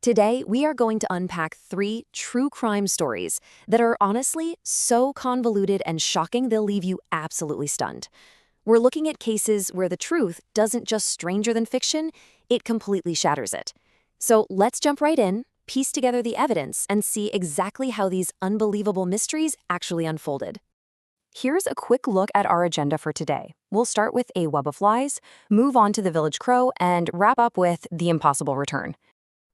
Today, we are going to unpack 3 true crime stories that are honestly so convoluted and shocking they'll leave you absolutely stunned. We're looking at cases where the truth doesn't just stranger than fiction, it completely shatters it. So let's jump right in, piece together the evidence, and see exactly how these unbelievable mysteries actually unfolded. Here's a quick look at our agenda for today. We'll start with a web of lies, move on to the village crow, and wrap up with the impossible return.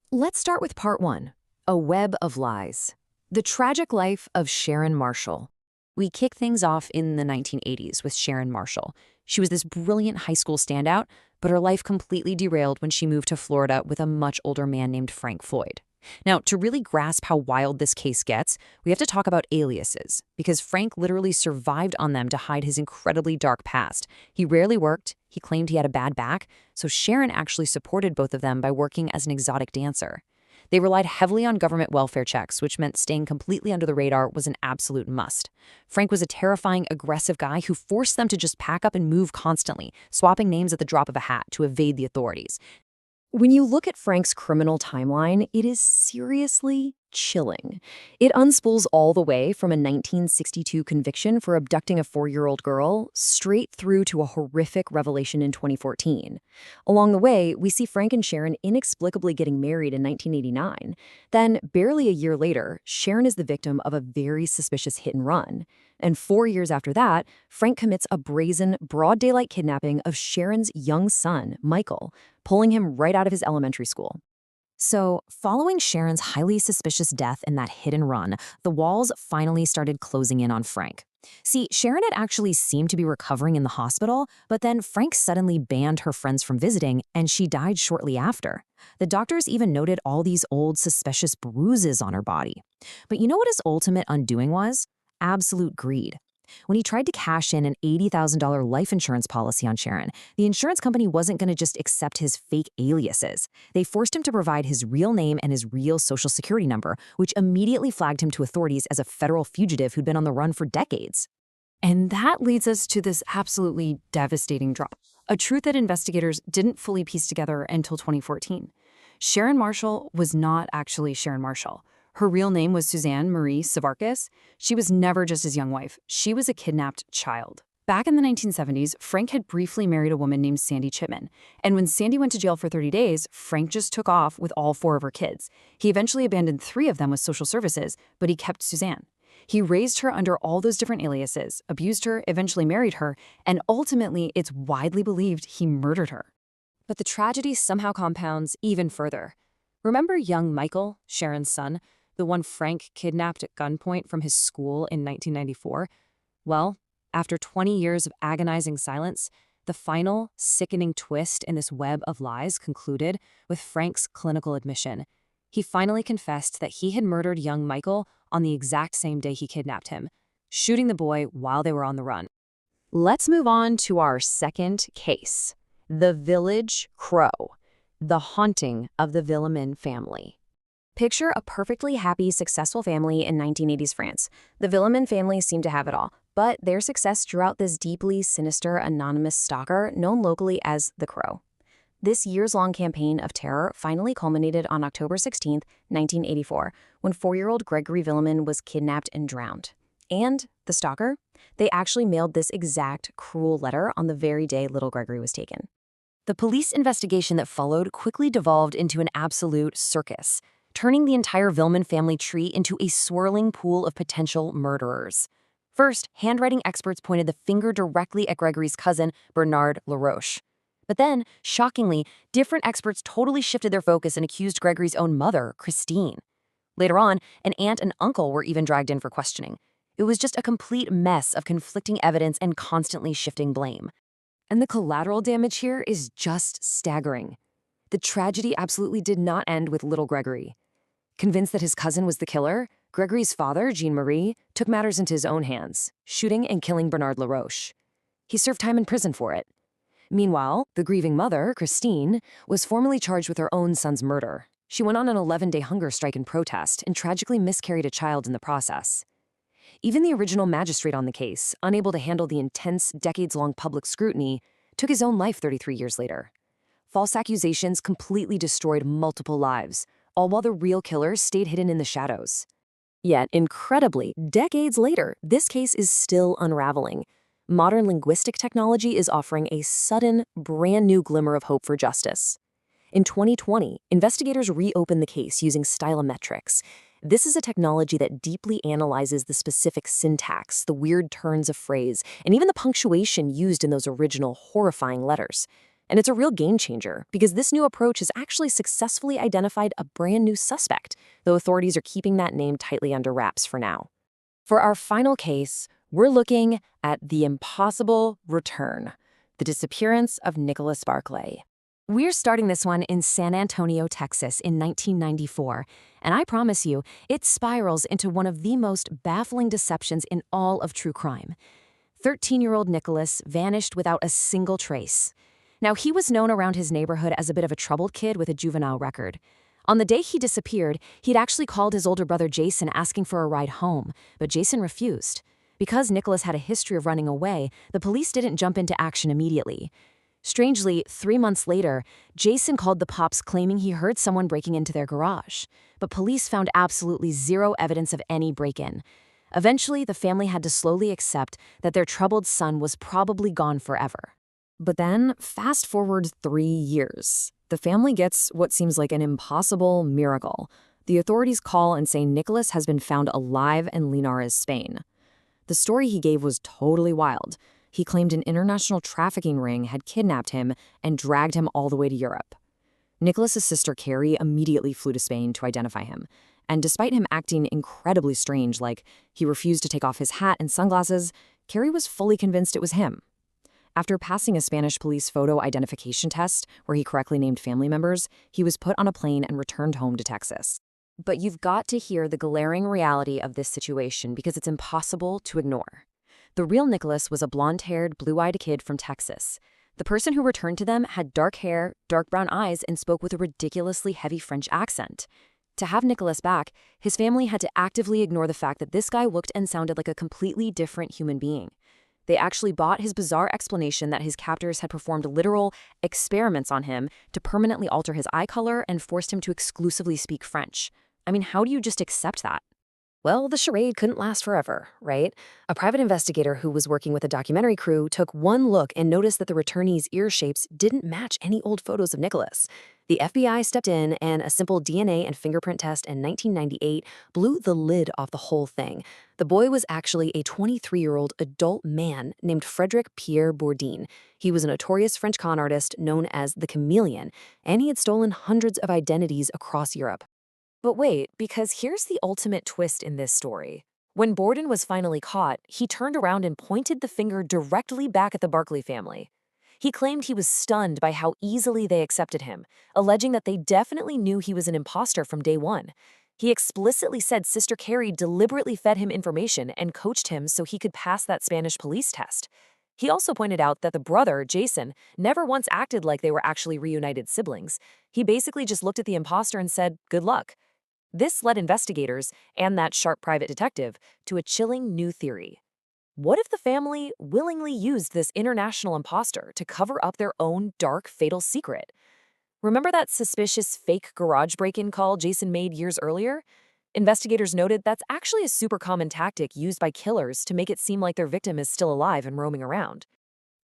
Let's start with part 1, A Web of Lies. The tragic life of Sharon Marshall. We kick things off in the 1980s with Sharon Marshall. She was this brilliant high school standout, but her life completely derailed when she moved to Florida with a much older man named Frank Floyd. Now, to really grasp how wild this case gets, we have to talk about aliases, because Frank literally survived on them to hide his incredibly dark past. He rarely worked, he claimed he had a bad back, so Sharon actually supported both of them by working as an exotic dancer. They relied heavily on government welfare checks, which meant staying completely under the radar was an absolute must. Frank was a terrifying, aggressive guy who forced them to just pack up and move constantly, swapping names at the drop of a hat to evade the authorities. When you look at Frank's criminal timeline, it is seriously chilling. It unspools all the way from a 1962 conviction for abducting a 4-year-old girl straight through to a horrific revelation in 2014. Along the way, we see Frank and Sharon inexplicably getting married in 1989. Then, barely a year later, Sharon is the victim of a very suspicious hit and run. And 4 years after that, Frank commits a brazen, broad daylight kidnapping of Sharon's young son, Michael, pulling him right out of his elementary school. So, following Sharon's highly suspicious death in that hit and run, the walls finally started closing in on Frank. See, Sharon had actually seemed to be recovering in the hospital, but then Frank suddenly banned her friends from visiting, and she died shortly after. The doctors even noted all these old, suspicious bruises on her body. But you know what his ultimate undoing was? Absolute greed. When he tried to cash in an $80,000 life insurance policy on Sharon, the insurance company wasn't going to just accept his fake aliases. They forced him to provide his real name and his real social security number, which immediately flagged him to authorities as a federal fugitive who'd been on the run for decades. And that leads us to this absolutely devastating drop, a truth that investigators didn't fully piece together until 2014. Sharon Marshall was not actually Sharon Marshall. Her real name was Suzanne Marie Savarkis. She was never just his young wife. She was a kidnapped child. Back in the 1970s, Frank had briefly married a woman named Sandy Chipman. And when Sandy went to jail for 30 days, Frank just took off with all 4 of her kids. He eventually abandoned 3 of them with social services, but he kept Suzanne. He raised her under all those different aliases, abused her, eventually married her, and ultimately, it's widely believed he murdered her. But the tragedy somehow compounds even further. Remember young Michael, Sharon's son? The one Frank kidnapped at gunpoint from his school in 1994? Well, after 20 years of agonizing silence, the final, sickening twist in this web of lies concluded with Frank's clinical admission. He finally confessed that he had murdered young Michael on the exact same day he kidnapped him, shooting the boy while they were on the run. Let's move on to our second case, the village crow, the haunting of the Villemin family. Picture a perfectly happy, successful family in 1980s France. The Villemin family seemed to have it all, but their success drew out this deeply sinister, anonymous stalker known locally as the Crow. This years-long campaign of terror finally culminated on October 16, 1984, when 4-year-old Grégory Villemin was kidnapped and drowned. And the stalker? They actually mailed this exact cruel letter on the very day little Grégory was taken. The police investigation that followed quickly devolved into an absolute circus, turning the entire Villemin family tree into a swirling pool of potential murderers. First, handwriting experts pointed the finger directly at Grégory's cousin, Bernard Laroche. But then, shockingly, different experts totally shifted their focus and accused Grégory's own mother, Christine. Later on, an aunt and uncle were even dragged in for questioning. It was just a complete mess of conflicting evidence and constantly shifting blame. And the collateral damage here is just staggering. The tragedy absolutely did not end with little Grégory. Convinced that his cousin was the killer, Grégory's father, Jean-Marie, took matters into his own hands, shooting and killing Bernard Laroche. He served time in prison for it. Meanwhile, the grieving mother, Christine, was formally charged with her own son's murder. She went on an 11-day hunger strike in protest and tragically miscarried a child in the process. Even the original magistrate on the case, unable to handle the intense, decades-long public scrutiny, took his own life 33 years later. False accusations completely destroyed multiple lives, all while the real killer stayed hidden in the shadows. Yet, incredibly, decades later, this case is still unraveling. Modern linguistic technology is offering a sudden, brand new glimmer of hope for justice. In 2020, investigators reopened the case using stylometrics. This is a technology that deeply analyzes the specific syntax, the weird turns of phrase, and even the punctuation used in those original horrifying letters. And it's a real game changer because this new approach has actually successfully identified a brand new suspect, though authorities are keeping that name tightly under wraps for now. For our final case, we're looking at the impossible return, the disappearance of Nicholas Barclay. We're starting this one in San Antonio, Texas in 1994, and I promise you, it spirals into one of the most baffling deceptions in all of true crime. 13-year-old Nicholas vanished without a single trace. Now, he was known around his neighborhood as a bit of a troubled kid with a juvenile record. On the day he disappeared, he'd actually called his older brother Jason asking for a ride home, but Jason refused. Because Nicholas had a history of running away, the police didn't jump into action immediately. Strangely, 3 months later, Jason called the Pops claiming he heard someone breaking into their garage, but police found absolutely zero evidence of any break-in. Eventually, the family had to slowly accept that their troubled son was probably gone forever. But then, fast forward 3 years. The family gets what seems like an impossible miracle. The authorities call and say Nicholas has been found alive in Linares, Spain. The story he gave was totally wild. He claimed an international trafficking ring had kidnapped him and dragged him all the way to Europe. Nicholas's sister Carrie immediately flew to Spain to identify him. And despite him acting incredibly strange, like he refused to take off his hat and sunglasses, Carrie was fully convinced it was him. After passing a Spanish police photo identification test, where he correctly named family members, he was put on a plane and returned home to Texas. But you've got to hear the glaring reality of this situation because it's impossible to ignore. The real Nicholas was a blonde-haired, blue-eyed kid from Texas. The person who returned to them had dark hair, dark brown eyes, and spoke with a ridiculously heavy French accent. To have Nicholas back, his family had to actively ignore the fact that this guy looked and sounded like a completely different human being. They actually bought his bizarre explanation that his captors had performed literal experiments on him to permanently alter his eye color and forced him to exclusively speak French. I mean, how do you just accept that? Well, the charade couldn't last forever, right? A private investigator who was working with a documentary crew took one look and noticed that the returnees' ear shapes didn't match any old photos of Nicholas. The FBI stepped in, and a simple DNA and fingerprint test in 1998 blew the lid off the whole thing. The boy was actually a 23-year-old adult man named Frederic Pierre Bourdin. He was a notorious French con artist known as the Chameleon, and he had stolen hundreds of identities across Europe. But wait, because here's the ultimate twist in this story. When Bourdin was finally caught, he turned around and pointed the finger directly back at the Barclay family. He claimed he was stunned by how easily they accepted him, alleging that they definitely knew he was an imposter from day one. He explicitly said Sister Carrie deliberately fed him information and coached him so he could pass that Spanish police test. He also pointed out that the brother, Jason, never once acted like they were actually reunited siblings. He basically just looked at the imposter and said, "Good luck." This led investigators, and that sharp private detective, to a chilling new theory. What if the family willingly used this international imposter to cover up their own dark, fatal secret? Remember that suspicious fake garage break-in call Jason made years earlier? Investigators noted that's actually a super common tactic used by killers to make it seem like their victim is still alive and roaming around.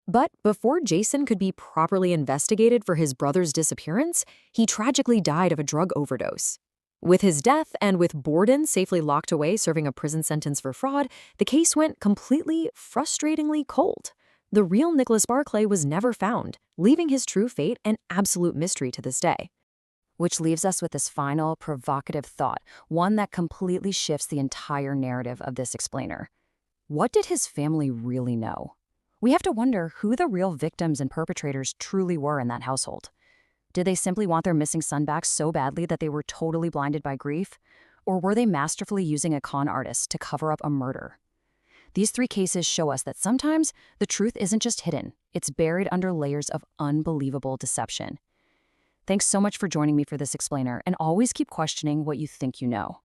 But before Jason could be properly investigated for his brother's disappearance, he tragically died of a drug overdose. With his death and with Bourdin safely locked away serving a prison sentence for fraud, the case went completely, frustratingly cold. The real Nicholas Barclay was never found, leaving his true fate an absolute mystery to this day. Which leaves us with this final, provocative thought, one that completely shifts the entire narrative of this explainer. What did his family really know? We have to wonder who the real victims and perpetrators truly were in that household. Did they simply want their missing son back so badly that they were totally blinded by grief? Or were they masterfully using a con artist to cover up a murder? These 3 cases show us that sometimes the truth isn't just hidden, it's buried under layers of unbelievable deception. Thanks so much for joining me for this explainer, and always keep questioning what you think you know.